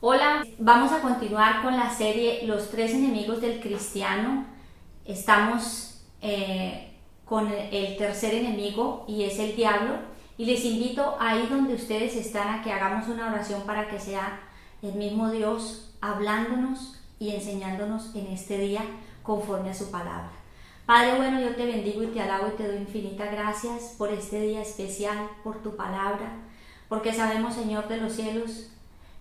Hola, vamos a continuar con la serie Los tres enemigos del cristiano. Estamos con el tercer enemigo y es el diablo. Y les invito ahí donde ustedes están a que hagamos una oración para que sea el mismo Dios hablándonos y enseñándonos en este día conforme a su palabra. Padre bueno, yo te bendigo y te alabo y te doy infinitas gracias por este día especial, por tu palabra, porque sabemos, Señor de los cielos,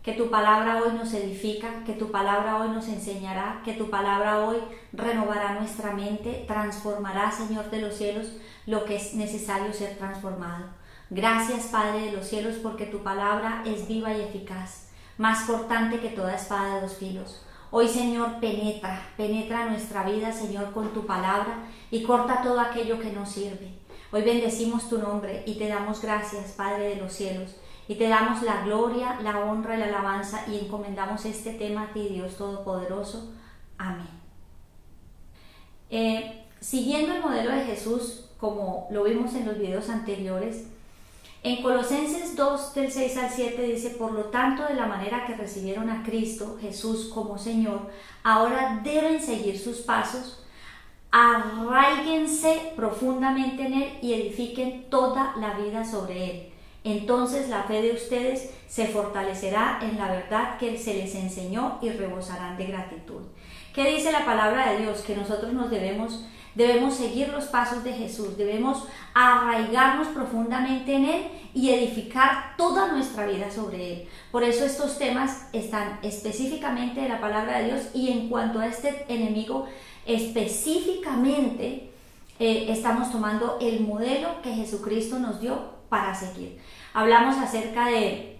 que tu palabra hoy nos edifica, que tu palabra hoy nos enseñará, que tu palabra hoy renovará nuestra mente, transformará, Señor de los cielos, lo que es necesario ser transformado. Gracias, Padre de los cielos, porque tu palabra es viva y eficaz, más cortante que toda espada de dos filos. Hoy, Señor, penetra nuestra vida, Señor, con tu palabra y corta todo aquello que no sirve. Hoy bendecimos tu nombre y te damos gracias, Padre de los cielos. Y te damos la gloria, la honra y la alabanza y encomendamos este tema a ti, Dios Todopoderoso. Amén. Siguiendo el modelo de Jesús, como lo vimos en los videos anteriores, en Colosenses 2, del 6 al 7 dice: por lo tanto, de la manera que recibieron a Cristo Jesús como Señor, ahora deben seguir sus pasos, arraíguense profundamente en Él y edifiquen toda la vida sobre Él. Entonces la fe de ustedes se fortalecerá en la verdad que se les enseñó y rebosarán de gratitud. ¿Qué dice la palabra de Dios? Que nosotros debemos seguir los pasos de Jesús, debemos arraigarnos profundamente en Él y edificar toda nuestra vida sobre Él. Por eso estos temas están específicamente de la palabra de Dios, y en cuanto a este enemigo específicamente estamos tomando el modelo que Jesucristo nos dio para seguir. Hablamos acerca de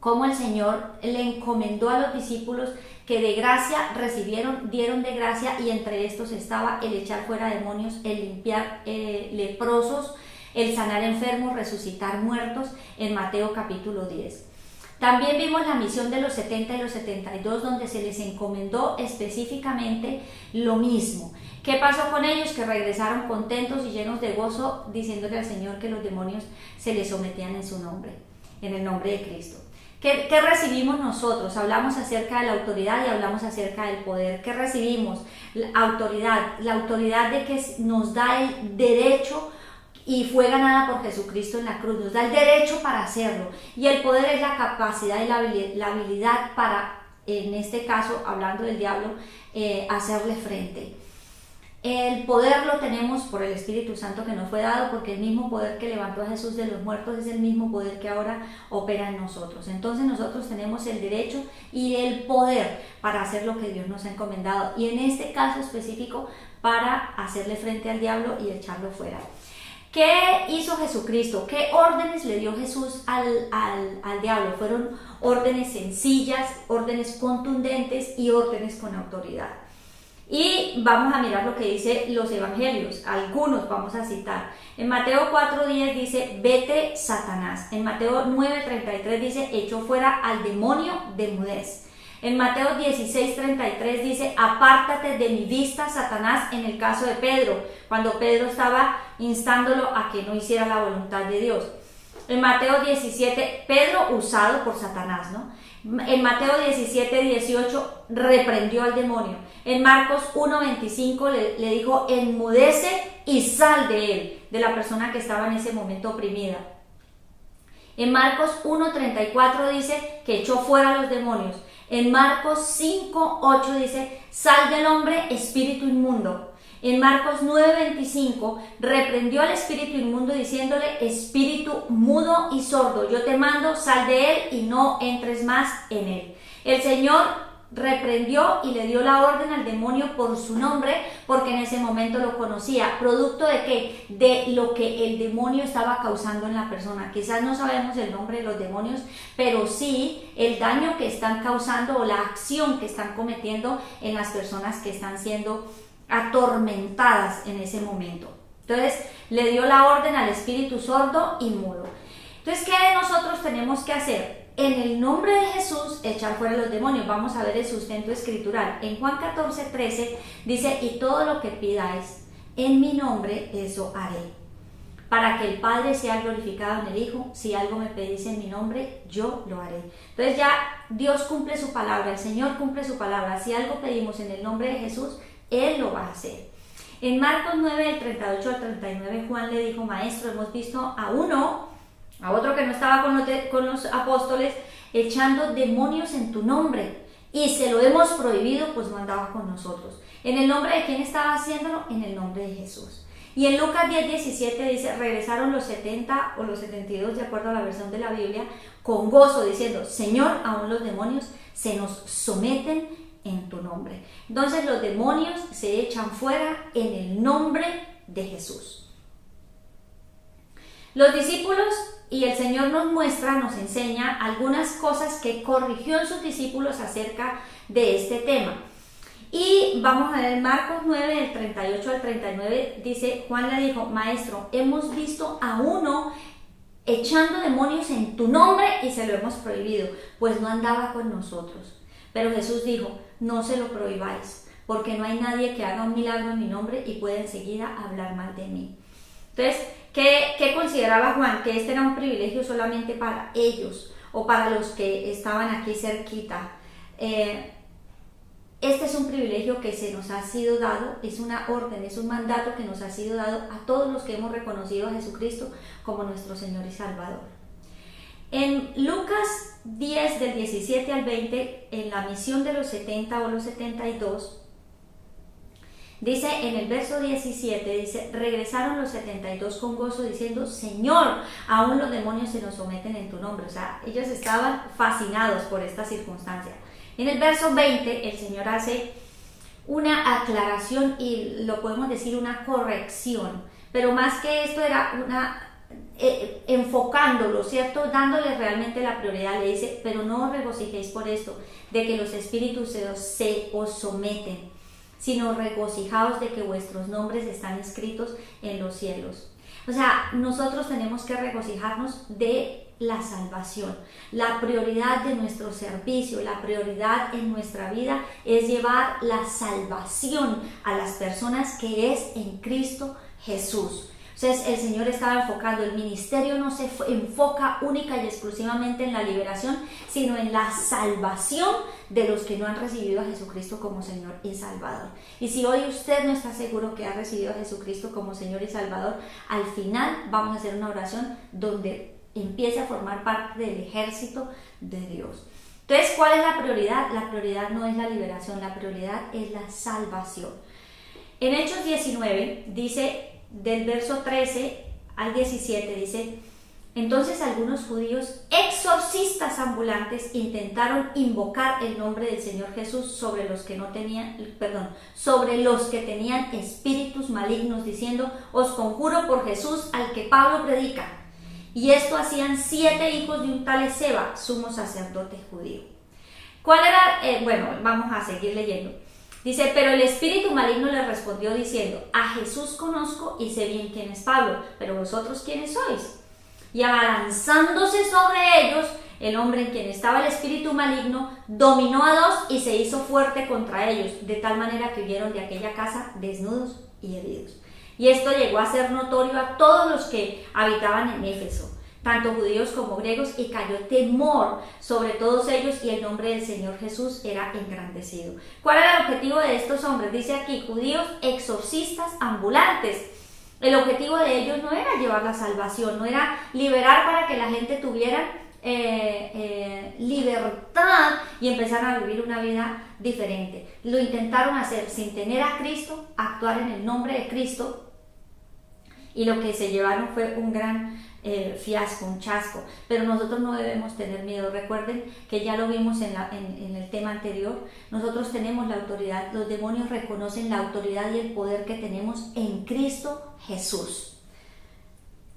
cómo el Señor le encomendó a los discípulos que de gracia recibieron, dieron de gracia, y entre estos estaba el echar fuera demonios, el limpiar leprosos, el sanar enfermos, resucitar muertos, en Mateo capítulo 10. También vimos la misión de los 70 y los 72, donde se les encomendó específicamente lo mismo. ¿Qué pasó con ellos? Que regresaron contentos y llenos de gozo, diciéndole al Señor que los demonios se les sometían en su nombre, en el nombre de Cristo. ¿Qué recibimos nosotros? Hablamos acerca de la autoridad y hablamos acerca del poder. ¿Qué recibimos? La autoridad de que nos da el derecho, y fue ganada por Jesucristo en la cruz, nos da el derecho para hacerlo, y el poder es la capacidad y la habilidad para, en este caso, hablando del diablo, hacerle frente. El poder lo tenemos por el Espíritu Santo que nos fue dado, porque el mismo poder que levantó a Jesús de los muertos es el mismo poder que ahora opera en nosotros. Entonces nosotros tenemos el derecho y el poder para hacer lo que Dios nos ha encomendado, y en este caso específico para hacerle frente al diablo y echarlo fuera. ¿Qué hizo Jesucristo? ¿Qué órdenes le dio Jesús al diablo? Fueron órdenes sencillas, órdenes contundentes y órdenes con autoridad. Y vamos a mirar lo que dice los evangelios, algunos vamos a citar. En Mateo 4:10 dice: vete, Satanás. En Mateo 9:33 dice: echó fuera al demonio de mudez. En Mateo 16:33 dice: apártate de mi vista, Satanás, en el caso de Pedro, cuando Pedro estaba instándolo a que no hiciera la voluntad de Dios. En Mateo 17, Pedro usado por Satanás, ¿no? En Mateo 17:18 reprendió al demonio. En Marcos 1:25 le dijo: enmudece y sal de él, de la persona que estaba en ese momento oprimida. En Marcos 1:34 dice que echó fuera a los demonios. En Marcos 5:8 dice: sal del hombre, espíritu inmundo. En Marcos 9:25 reprendió al espíritu inmundo diciéndole: espíritu mudo y sordo, yo te mando, sal de él y no entres más en él. El Señor reprendió y le dio la orden al demonio por su nombre, porque en ese momento lo conocía. ¿Producto de qué? De lo que el demonio estaba causando en la persona. Quizás no sabemos el nombre de los demonios, pero sí el daño que están causando o la acción que están cometiendo en las personas que están siendo atormentadas en ese momento. Entonces le dio la orden al espíritu sordo y mudo. Entonces, ¿qué nosotros tenemos que hacer? En el nombre de Jesús, echar fuera los demonios. Vamos a ver el sustento escritural. En Juan 14:13 dice: y todo lo que pidáis en mi nombre, eso haré, para que el Padre sea glorificado en el Hijo. Si algo me pedís en mi nombre, yo lo haré. Entonces ya Dios cumple su palabra, el Señor cumple su palabra. Si algo pedimos en el nombre de Jesús, Él lo va a hacer. En Marcos 9, del 38 al 39, Juan le dijo: Maestro, hemos visto a otro que no estaba con los apóstoles, echando demonios en tu nombre, y se lo hemos prohibido, pues no andaba con nosotros. ¿En el nombre de quién estaba haciéndolo? En el nombre de Jesús. Y en Lucas 10, 17 dice: regresaron los 70 o los 72, de acuerdo a la versión de la Biblia, con gozo, diciendo: Señor, aún los demonios se nos someten en tu nombre. Entonces los demonios se echan fuera en el nombre de Jesús. Los discípulos, y el Señor nos muestra, nos enseña algunas cosas que corrigió en sus discípulos acerca de este tema. Y vamos a ver Marcos 9, del 38 al 39, dice: Juan le dijo: Maestro, hemos visto a uno echando demonios en tu nombre y se lo hemos prohibido, pues no andaba con nosotros. Pero Jesús dijo: no se lo prohibáis, porque no hay nadie que haga un milagro en mi nombre y pueda enseguida hablar mal de mí. Entonces, ¿qué consideraba Juan? Que este era un privilegio solamente para ellos o para los que estaban aquí cerquita. Este es un privilegio que se nos ha sido dado, es una orden, es un mandato que nos ha sido dado a todos los que hemos reconocido a Jesucristo como nuestro Señor y Salvador. En Lucas 10, del 17 al 20, en la misión de los 70 o los 72, dice en el verso 17, dice: regresaron los 72 con gozo, diciendo: Señor, aún los demonios se nos someten en tu nombre. O sea, ellos estaban fascinados por esta circunstancia. En el verso 20, el Señor hace una aclaración y lo podemos decir una corrección, pero más que esto era una enfocándolo, ¿cierto? Dándole realmente la prioridad. Le dice: pero no os regocijéis por esto, de que los espíritus se os someten, sino regocijaos de que vuestros nombres están escritos en los cielos. O sea, nosotros tenemos que regocijarnos de la salvación. La prioridad de nuestro servicio, la prioridad en nuestra vida es llevar la salvación a las personas, que es en Cristo Jesús. Entonces el Señor estaba enfocando, el ministerio no se enfoca única y exclusivamente en la liberación, sino en la salvación de los que no han recibido a Jesucristo como Señor y Salvador. Y si hoy usted no está seguro que ha recibido a Jesucristo como Señor y Salvador, al final vamos a hacer una oración donde empiece a formar parte del ejército de Dios. Entonces, ¿cuál es la prioridad? La prioridad no es la liberación, la prioridad es la salvación. En Hechos 19 dice, del verso 13 al 17, dice: entonces algunos judíos exorcistas ambulantes intentaron invocar el nombre del Señor Jesús sobre los que tenían espíritus malignos, diciendo: os conjuro por Jesús al que Pablo predica. Y esto hacían 7 hijos de un tal Esceva, sumo sacerdote judío. ¿Cuál era? Vamos a seguir leyendo. Dice: pero el espíritu maligno le respondió diciendo: a Jesús conozco y sé bien quién es Pablo, pero vosotros ¿quiénes sois? Y abalanzándose sobre ellos, el hombre en quien estaba el espíritu maligno dominó a 2 y se hizo fuerte contra ellos, de tal manera que huyeron de aquella casa desnudos y heridos. Y esto llegó a ser notorio a todos los que habitaban en Éfeso, tanto judíos como griegos, y cayó temor sobre todos ellos, y el nombre del Señor Jesús era engrandecido. ¿Cuál era el objetivo de estos hombres? Dice aquí: judíos exorcistas ambulantes. El objetivo de ellos no era llevar la salvación, no era liberar para que la gente tuviera libertad y empezaran a vivir una vida diferente. Lo intentaron hacer sin tener a Cristo, actuar en el nombre de Cristo, y lo que se llevaron fue un gran fiasco, un chasco. Pero nosotros no debemos tener miedo. Recuerden que ya lo vimos en el tema anterior. Nosotros tenemos la autoridad. Los demonios reconocen la autoridad y el poder que tenemos en Cristo Jesús.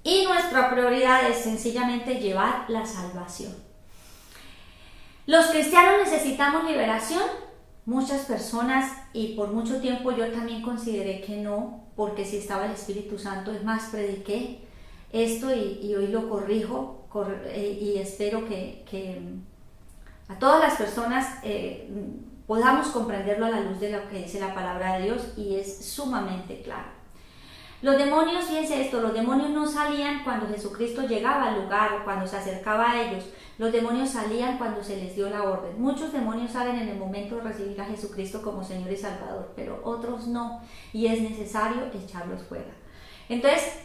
Y nuestra prioridad es sencillamente llevar la salvación. Los cristianos necesitamos liberación. Muchas personas, y por mucho tiempo yo también consideré que no, porque si estaba el Espíritu Santo, es más, prediqué esto y hoy lo corrijo y espero que a todas las personas podamos comprenderlo a la luz de lo que dice la palabra de Dios, y es sumamente claro. Los demonios, fíjense esto, los demonios no salían cuando Jesucristo llegaba al lugar o cuando se acercaba a ellos. Los demonios salían cuando se les dio la orden. Muchos demonios salen en el momento de recibir a Jesucristo como Señor y Salvador, pero otros no, y es necesario echarlos fuera. Entonces,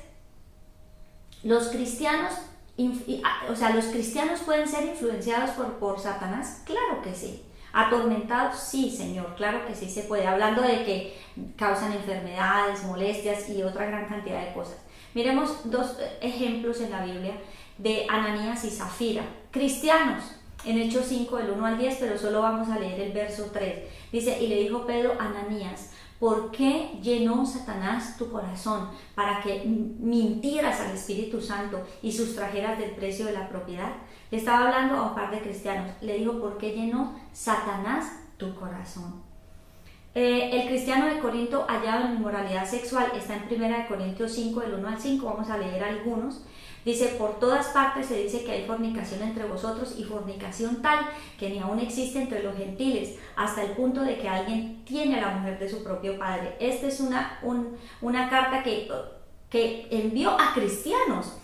los cristianos, los cristianos pueden ser influenciados por Satanás, claro que sí. Atormentados, sí, Señor, claro que sí se puede, hablando de que causan enfermedades, molestias y otra gran cantidad de cosas. Miremos dos ejemplos en la Biblia de Ananías y Zafira, cristianos, en Hechos 5, del 1 al 10, pero solo vamos a leer el verso 3. Dice, y le dijo Pedro a Ananías, ¿por qué llenó Satanás tu corazón para que mintieras al Espíritu Santo y sustrajeras del precio de la propiedad? Le estaba hablando a un par de cristianos. Le dijo, ¿por qué llenó Satanás tu corazón? El cristiano de Corinto hallado en inmoralidad sexual está en 1 Corintios 5, del 1 al 5. Vamos a leer algunos. Dice, por todas partes se dice que hay fornicación entre vosotros y fornicación tal que ni aún existe entre los gentiles, hasta el punto de que alguien tiene a la mujer de su propio padre. Esta es una carta que envió a cristianos.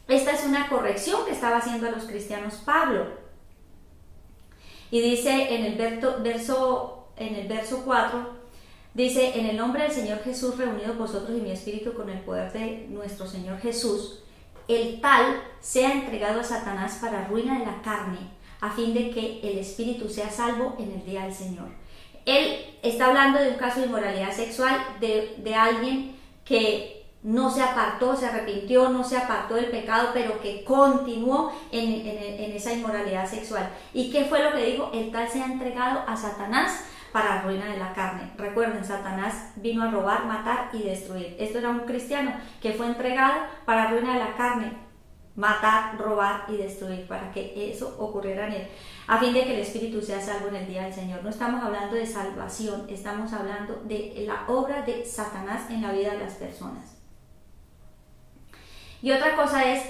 Esta es una corrección que estaba haciendo a los cristianos Pablo. Y dice en el verso 4, dice, en el nombre del Señor Jesús, reunidos vosotros y mi espíritu con el poder de nuestro Señor Jesús, el tal sea entregado a Satanás para ruina de la carne, a fin de que el espíritu sea salvo en el día del Señor. Él está hablando de un caso de inmoralidad sexual de alguien que no se apartó, se arrepintió, no se apartó del pecado, pero que continuó en esa inmoralidad sexual. ¿Y qué fue lo que dijo? El tal sea entregado a Satanás para ruina de la carne. Recuerden, Satanás vino a robar, matar y destruir. Esto era un cristiano que fue entregado para ruina de la carne, matar, robar y destruir, para que eso ocurriera en él, a fin de que el espíritu sea salvo en el día del Señor. No estamos hablando de salvación, estamos hablando de la obra de Satanás en la vida de las personas. Y otra cosa es,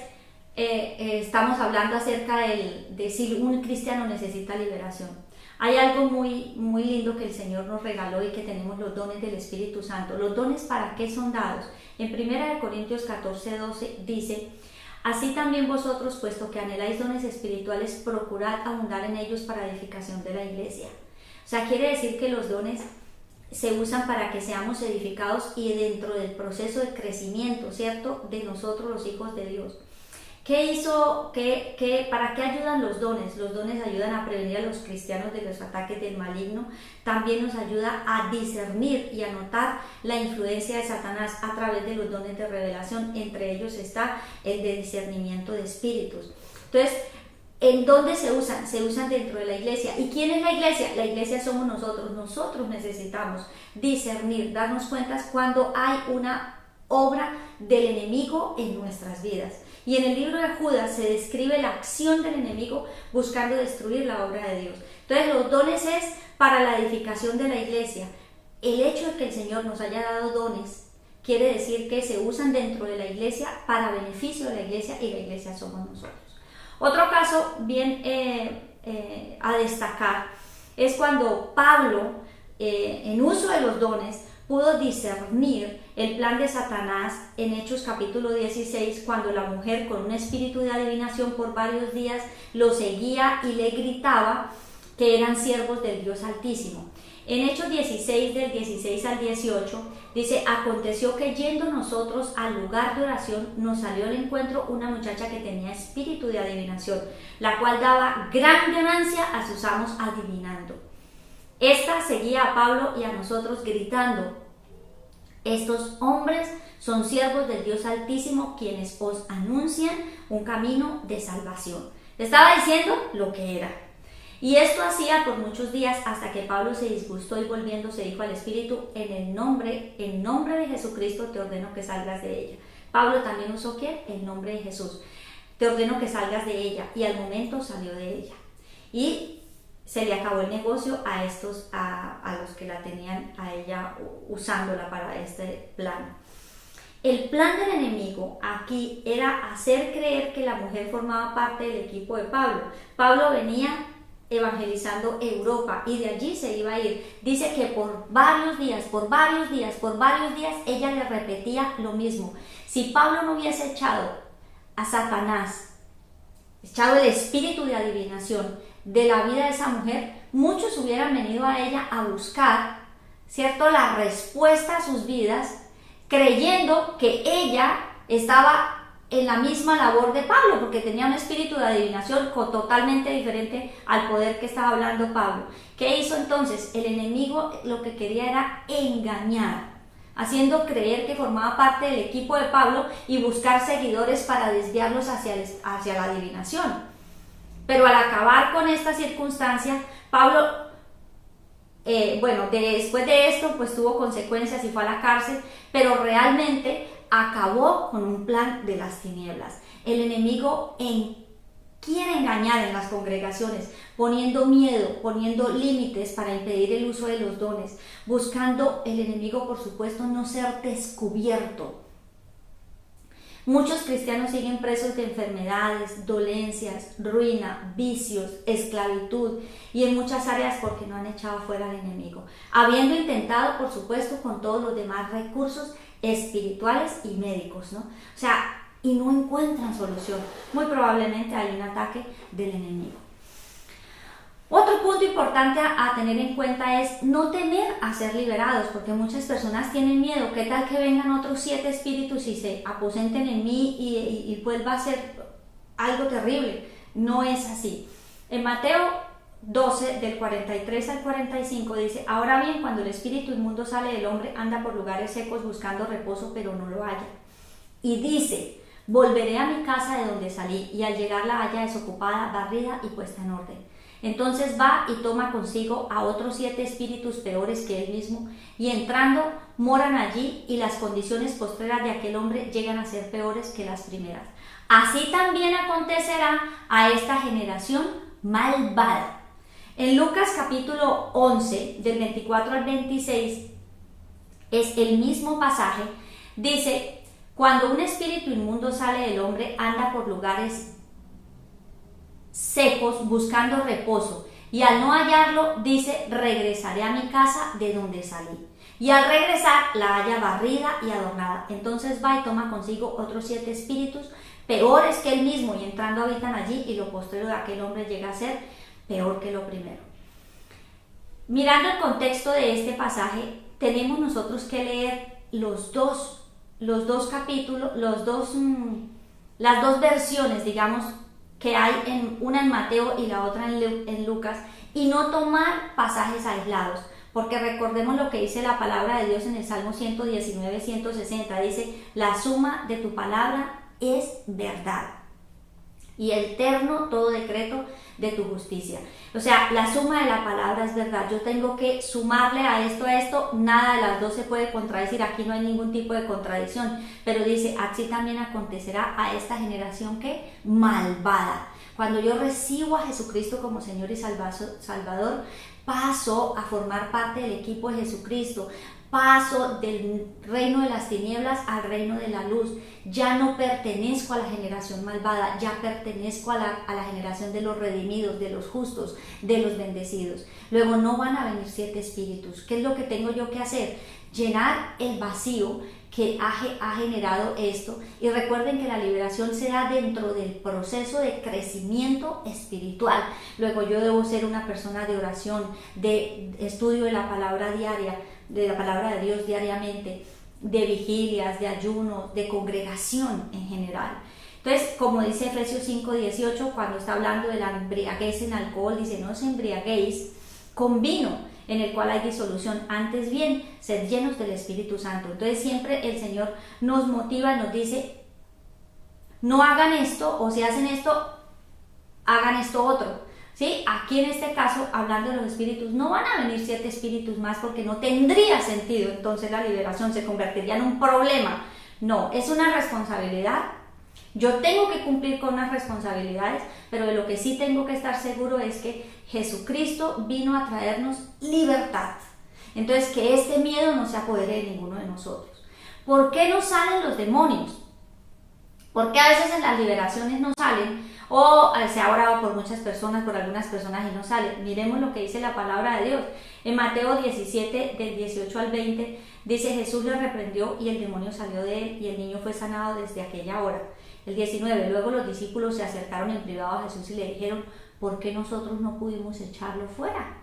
estamos hablando acerca de si un cristiano necesita liberación. Hay algo muy, muy lindo que el Señor nos regaló y que tenemos los dones del Espíritu Santo. ¿Los dones para qué son dados? En 1 Corintios 14, 12 dice, así también vosotros, puesto que anheláis dones espirituales, procurad abundar en ellos para edificación de la iglesia. O sea, quiere decir que los dones se usan para que seamos edificados y dentro del proceso de crecimiento, ¿cierto?, de nosotros los hijos de Dios. ¿Para qué ayudan los dones? Los dones ayudan a prevenir a los cristianos de los ataques del maligno. También nos ayuda a discernir y a notar la influencia de Satanás a través de los dones de revelación. Entre ellos está el de discernimiento de espíritus. Entonces, ¿en dónde se usan? Se usan dentro de la iglesia. ¿Y quién es la iglesia? La iglesia somos nosotros. Nosotros necesitamos discernir, darnos cuenta cuando hay una obra del enemigo en nuestras vidas. Y en el libro de Judas se describe la acción del enemigo buscando destruir la obra de Dios. Entonces, los dones es para la edificación de la iglesia. El hecho de que el Señor nos haya dado dones quiere decir que se usan dentro de la iglesia para beneficio de la iglesia, y la iglesia somos nosotros. Otro caso bien a destacar es cuando Pablo, en uso de los dones, pudo discernir el plan de Satanás en Hechos capítulo 16, cuando la mujer con un espíritu de adivinación por varios días lo seguía y le gritaba que eran siervos del Dios Altísimo. En Hechos 16, del 16 al 18, dice, aconteció que yendo nosotros al lugar de oración, nos salió al encuentro una muchacha que tenía espíritu de adivinación, la cual daba gran ganancia a sus amos adivinando. Esta seguía a Pablo y a nosotros gritando, estos hombres son siervos del Dios Altísimo, quienes os anuncian un camino de salvación. Le estaba diciendo lo que era. Y esto hacía por muchos días, hasta que Pablo se disgustó y volviéndose dijo al Espíritu, en nombre de Jesucristo te ordeno que salgas de ella. Pablo también usó ¿qué? El nombre de Jesús. Te ordeno que salgas de ella. Y al momento salió de ella. Y se le acabó el negocio a los que la tenían a ella usándola para este plan. El plan del enemigo aquí era hacer creer que la mujer formaba parte del equipo de Pablo. Pablo venía evangelizando Europa y de allí se iba a ir. Dice que por varios días, ella le repetía lo mismo. Si Pablo no hubiese echado a Satanás, echado el espíritu de adivinación de la vida de esa mujer, muchos hubieran venido a ella a buscar, ¿cierto?, la respuesta a sus vidas, creyendo que ella estaba en la misma labor de Pablo, porque tenía un espíritu de adivinación totalmente diferente al poder que estaba hablando Pablo. ¿Qué hizo entonces? El enemigo lo que quería era engañar, haciendo creer que formaba parte del equipo de Pablo y buscar seguidores para desviarlos hacia la adivinación. Pero al acabar con esta circunstancia, Pablo, después de esto, pues tuvo consecuencias y fue a la cárcel, pero realmente acabó con un plan de las tinieblas. El enemigo quiere engañar en las congregaciones, poniendo miedo, poniendo límites para impedir el uso de los dones, buscando el enemigo, por supuesto, no ser descubierto. Muchos cristianos siguen presos de enfermedades, dolencias, ruina, vicios, esclavitud y en muchas áreas porque no han echado fuera al enemigo, habiendo intentado, por supuesto, con todos los demás recursos espirituales y médicos, ¿no? O sea, y no encuentran solución. Muy probablemente hay un ataque del enemigo. Otro punto importante a tener en cuenta es no temer a ser liberados, porque muchas personas tienen miedo. ¿Qué tal que vengan otros 7 espíritus y se aposenten en mí y pues va a ser algo terrible? No es así. En Mateo 12, del 43 al 45 dice: ahora bien, cuando el espíritu inmundo sale del hombre, anda por lugares secos buscando reposo, pero no lo halla. Y dice: volveré a mi casa de donde salí, y al llegar la halla desocupada, barrida y puesta en orden. Entonces va y toma consigo a otros 7 espíritus peores que él mismo, y entrando moran allí, y las condiciones postreras de aquel hombre llegan a ser peores que las primeras. Así también acontecerá a esta generación malvada. En Lucas capítulo 11, del 24 al 26, es el mismo pasaje. Dice: cuando un espíritu inmundo sale del hombre, anda por lugares secos buscando reposo, y al no hallarlo, dice: regresaré a mi casa de donde salí. Y al regresar la halla barrida y adornada. Entonces va y toma consigo otros 7 espíritus peores que él mismo, y entrando habitan allí, y lo postrero de aquel hombre llega a ser peor que lo primero. Mirando el contexto de este pasaje, tenemos nosotros que leer los dos capítulos, las dos versiones, digamos, que hay una en Mateo y la otra en Lucas, y no tomar pasajes aislados, porque recordemos lo que dice la palabra de Dios en el Salmo 119, 160, dice: la suma de tu palabra es verdad, y eterno todo decreto de tu justicia. O sea, la suma de la palabra es verdad. Yo tengo que sumarle a esto, nada de las dos se puede contradecir, aquí no hay ningún tipo de contradicción, pero dice: así también acontecerá a esta generación que malvada. Cuando yo recibo a Jesucristo como Señor y Salvador, paso a formar parte del equipo de Jesucristo, paso del reino de las tinieblas al reino de la luz. Ya no pertenezco a la generación malvada, ya pertenezco a la generación de los redimidos, de los justos, de los bendecidos. Luego no van a venir 7 espíritus. ¿Qué es lo que tengo yo que hacer? Llenar el vacío que ha generado esto. Y recuerden que la liberación se da dentro del proceso de crecimiento espiritual. Luego yo debo ser una persona de oración, de estudio de la palabra diaria, de la palabra de Dios diariamente, de vigilias, de ayuno, de congregación en general. Entonces, como dice Efesios 5:18, cuando está hablando de la embriaguez en alcohol, dice: no os embriaguéis con vino, en el cual hay disolución, antes bien, sed llenos del Espíritu Santo. Entonces siempre el Señor nos motiva, nos dice: no hagan esto, o si hacen esto, hagan esto otro. ¿Sí? Aquí en este caso, hablando de los espíritus, no van a venir 7 espíritus más, porque no tendría sentido. Entonces la liberación se convertiría en un problema. No, es una responsabilidad. Yo tengo que cumplir con unas responsabilidades, pero de lo que sí tengo que estar seguro es que Jesucristo vino a traernos libertad. Entonces, que este miedo no se apodere de ninguno de nosotros. ¿Por qué no salen los demonios? Porque a veces en las liberaciones no salen, O se ha orado por muchas personas, por algunas personas y no sale. Miremos lo que dice la palabra de Dios. En Mateo 17, del 18 al 20, dice: Jesús le reprendió y el demonio salió de él y el niño fue sanado desde aquella hora. El 19, luego los discípulos se acercaron en privado a Jesús y le dijeron: ¿por qué nosotros no pudimos echarlo fuera?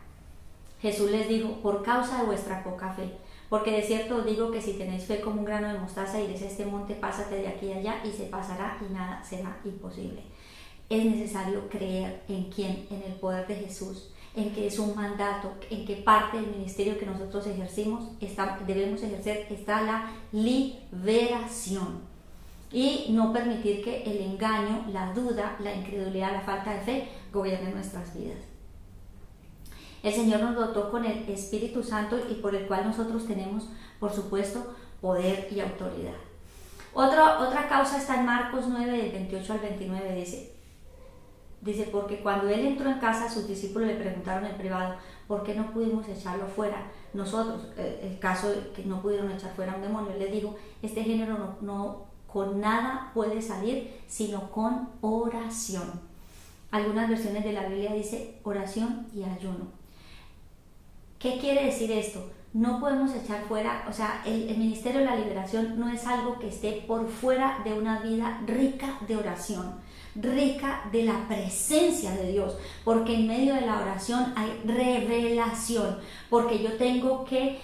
Jesús les dijo: por causa de vuestra poca fe. Porque de cierto os digo que si tenéis fe como un grano de mostaza, diréis a este monte: pásate de aquí a allá, y se pasará, y nada será imposible. Es necesario creer en quién, en el poder de Jesús, en que es un mandato, en que parte del ministerio que nosotros debemos ejercer está la liberación. Y no permitir que el engaño, la duda, la incredulidad, la falta de fe gobiernen nuestras vidas. El Señor nos dotó con el Espíritu Santo y por el cual nosotros tenemos, por supuesto, poder y autoridad. Otra causa está en Marcos 9, del 28 al 29, dice: porque cuando Él entró en casa, sus discípulos le preguntaron en privado: ¿por qué no pudimos echarlo fuera? Nosotros, el caso de que no pudieron echar fuera a un demonio, Él les dijo: este género no con nada puede salir, sino con oración. Algunas versiones de la Biblia dice oración y ayuno. ¿Qué quiere decir esto? No podemos echar fuera, o sea, el ministerio de la liberación no es algo que esté por fuera de una vida rica de oración, rica de la presencia de Dios, porque en medio de la oración hay revelación, porque yo tengo que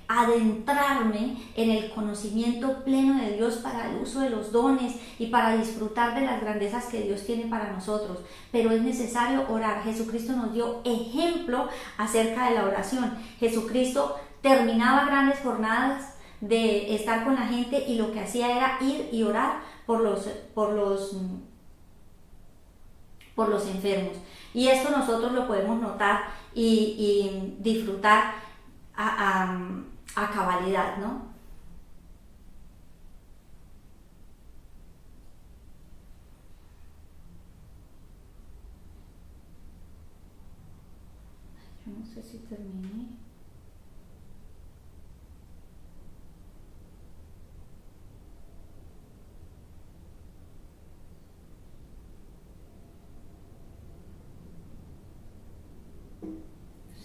adentrarme en el conocimiento pleno de Dios para el uso de los dones y para disfrutar de las grandezas que Dios tiene para nosotros. Pero es necesario orar. Jesucristo nos dio ejemplo acerca de la oración. Jesucristo terminaba grandes jornadas de estar con la gente y lo que hacía era ir y orar por los enfermos. Y esto nosotros lo podemos notar y disfrutar a cabalidad, ¿no? Yo no sé si terminé.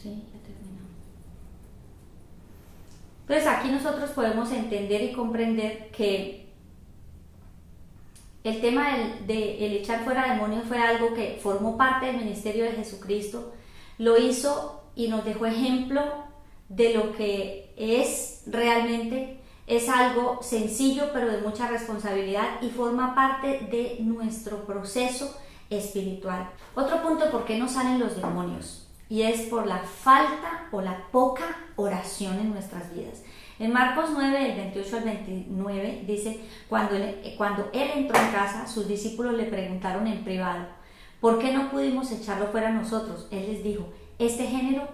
Sí, ya terminó. Entonces aquí nosotros podemos entender y comprender que el tema el echar fuera demonios fue algo que formó parte del ministerio de Jesucristo, lo hizo y nos dejó ejemplo de lo que es realmente. Es algo sencillo pero de mucha responsabilidad y forma parte de nuestro proceso espiritual. Otro punto: ¿por qué no salen los demonios? Y es por la falta o la poca oración en nuestras vidas. En Marcos 9, del 28 al 29, dice: cuando él entró en casa, sus discípulos le preguntaron en privado: ¿por qué no pudimos echarlo fuera nosotros? Él les dijo: este género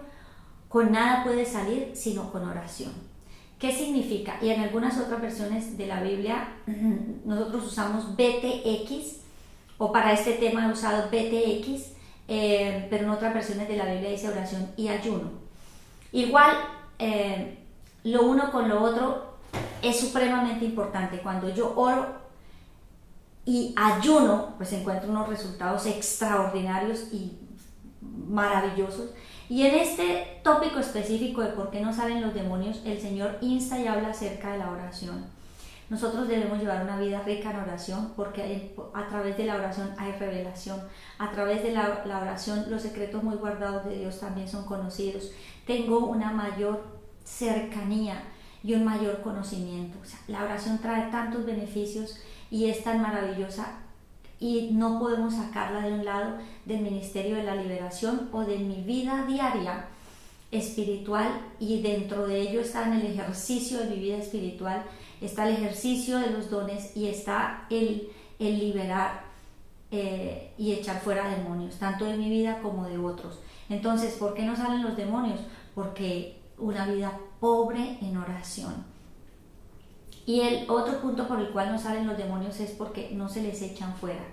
con nada puede salir sino con oración. ¿Qué significa? Y en algunas otras versiones de la Biblia nosotros usamos BTX, o para este tema he usado BTX, pero en otras versiones de la Biblia dice oración y ayuno. Igual, lo uno con lo otro es supremamente importante. Cuando yo oro y ayuno, pues encuentro unos resultados extraordinarios y maravillosos. Y en este tópico específico de por qué no salen los demonios, el Señor insta y habla acerca de la oración. Nosotros debemos llevar una vida rica en oración, porque a través de la oración hay revelación. A través de la oración los secretos muy guardados de Dios también son conocidos. Tengo una mayor cercanía y un mayor conocimiento. O sea, la oración trae tantos beneficios y es tan maravillosa, y no podemos sacarla de un lado del ministerio de la liberación o de mi vida diaria espiritual, y dentro de ello está en el ejercicio de mi vida espiritual, está el ejercicio de los dones y está el liberar y echar fuera demonios, tanto de mi vida como de otros. Entonces, ¿por qué no salen los demonios? Porque una vida pobre en oración. Y el otro punto por el cual no salen los demonios es porque no se les echan fuera.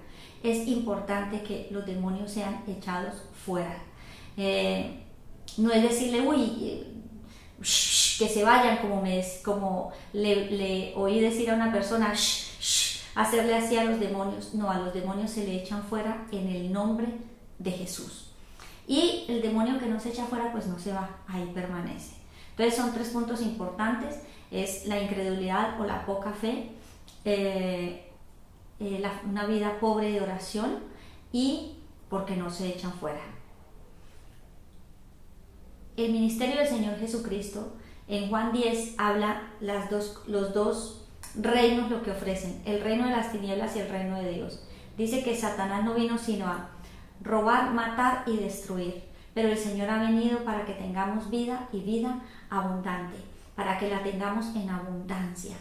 Es importante que los demonios sean echados fuera. No es decirle: uy, que se vayan, como le oí decir a una persona: hacerle así a los demonios. No, a los demonios se le echan fuera en el nombre de Jesús. Y el demonio que no se echa fuera, pues no se va, ahí permanece. Entonces son 3 puntos importantes, es la incredulidad o la poca fe, una vida pobre de oración y porque no se echan fuera. El ministerio del Señor Jesucristo en Juan 10 habla los dos reinos lo que ofrecen, el reino de las tinieblas y el reino de Dios. Dice que Satanás no vino sino a robar, matar y destruir, pero el Señor ha venido para que tengamos vida y vida abundante, para que la tengamos en abundancia.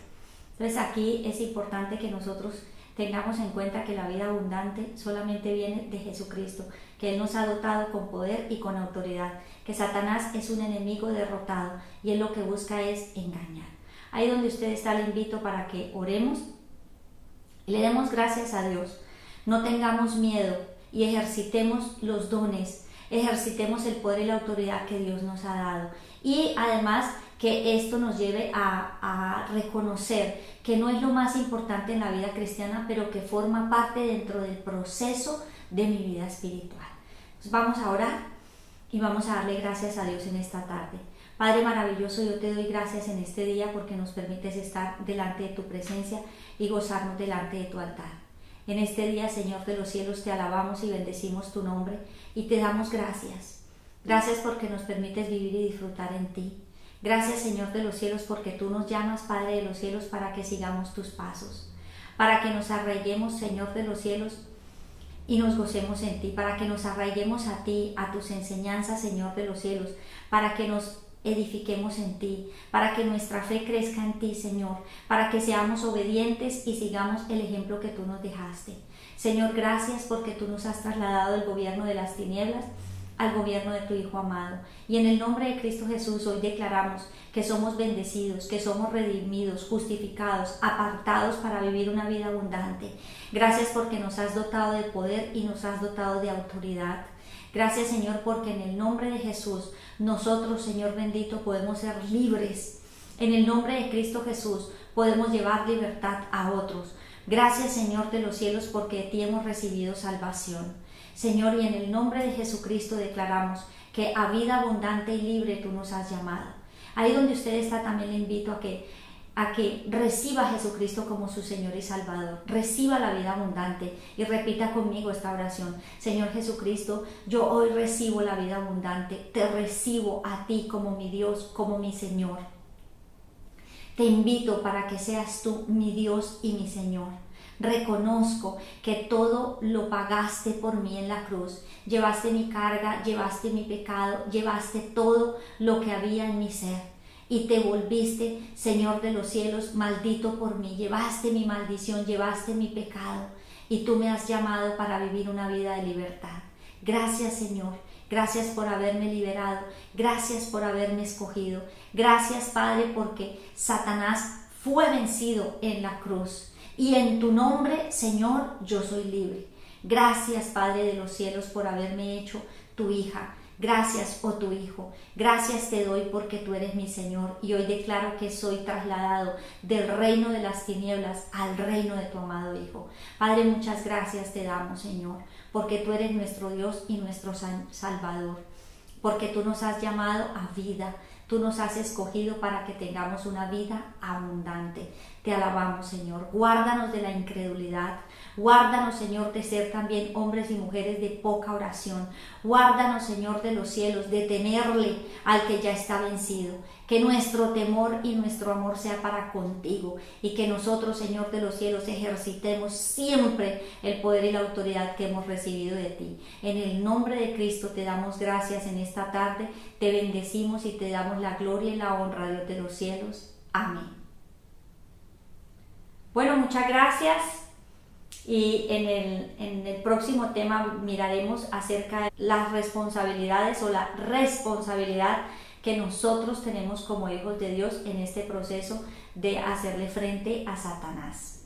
Entonces aquí es importante que nosotros tengamos en cuenta que la vida abundante solamente viene de Jesucristo, que Él nos ha dotado con poder y con autoridad, que Satanás es un enemigo derrotado y Él lo que busca es engañar. Ahí donde usted está, le invito para que oremos y le demos gracias a Dios. No tengamos miedo y ejercitemos los dones, ejercitemos el poder y la autoridad que Dios nos ha dado. Y además que esto nos lleve a reconocer que no es lo más importante en la vida cristiana, pero que forma parte dentro del proceso de mi vida espiritual. Entonces vamos a orar y vamos a darle gracias a Dios en esta tarde. Padre maravilloso, yo te doy gracias en este día porque nos permites estar delante de tu presencia y gozarnos delante de tu altar. En este día, Señor de los cielos, te alabamos y bendecimos tu nombre y te damos gracias. Gracias porque nos permites vivir y disfrutar en ti. Gracias, Señor de los cielos, porque tú nos llamas, Padre de los cielos, para que sigamos tus pasos, para que nos arraiguemos, Señor de los cielos, y nos gocemos en ti, para que nos arraiguemos a ti, a tus enseñanzas, Señor de los cielos, para que nos edifiquemos en ti, para que nuestra fe crezca en ti, Señor, para que seamos obedientes y sigamos el ejemplo que tú nos dejaste. Señor, gracias porque tú nos has trasladado del gobierno de las tinieblas al gobierno de tu Hijo amado. Y en el nombre de Cristo Jesús hoy declaramos que somos bendecidos, que somos redimidos, justificados, apartados para vivir una vida abundante. Gracias porque nos has dotado de poder y nos has dotado de autoridad. Gracias, Señor, porque en el nombre de Jesús nosotros, Señor bendito, podemos ser libres. En el nombre de Cristo Jesús podemos llevar libertad a otros. Gracias, Señor de los cielos, porque de ti hemos recibido salvación. Señor, y en el nombre de Jesucristo declaramos que a vida abundante y libre tú nos has llamado. Ahí donde usted está también le invito a que reciba a Jesucristo como su Señor y Salvador. Reciba la vida abundante y repita conmigo esta oración. Señor Jesucristo, yo hoy recibo la vida abundante. Te recibo a ti como mi Dios, como mi Señor. Te invito para que seas tú mi Dios y mi Señor. Reconozco que todo lo pagaste por mí en la cruz. Llevaste mi carga, llevaste mi pecado, llevaste todo lo que había en mi ser. Y te volviste, Señor de los cielos, maldito por mí. Llevaste mi maldición, llevaste mi pecado. Y tú me has llamado para vivir una vida de libertad. Gracias, Señor. Gracias por haberme liberado. Gracias por haberme escogido. Gracias, Padre, porque Satanás fue vencido en la cruz. Y en tu nombre, Señor, yo soy libre. Gracias, Padre de los cielos, por haberme hecho tu hija. Gracias, oh tu Hijo. Gracias te doy porque tú eres mi Señor. Y hoy declaro que soy trasladado del reino de las tinieblas al reino de tu amado Hijo. Padre, muchas gracias te damos, Señor, porque tú eres nuestro Dios y nuestro Salvador. Porque tú nos has llamado a vida. Tú nos has escogido para que tengamos una vida abundante. Te alabamos, Señor. Guárdanos de la incredulidad. Guárdanos, Señor, de ser también hombres y mujeres de poca oración. Guárdanos, Señor, de los cielos, de temerle al que ya está vencido. Que nuestro temor y nuestro amor sea para contigo. Y que nosotros, Señor de los cielos, ejercitemos siempre el poder y la autoridad que hemos recibido de ti. En el nombre de Cristo te damos gracias en esta tarde. Te bendecimos y te damos la gloria y la honra, Dios de los cielos. Amén. Bueno, muchas gracias. Y en el próximo tema miraremos acerca de las responsabilidades o la responsabilidad que nosotros tenemos como hijos de Dios en este proceso de hacerle frente a Satanás.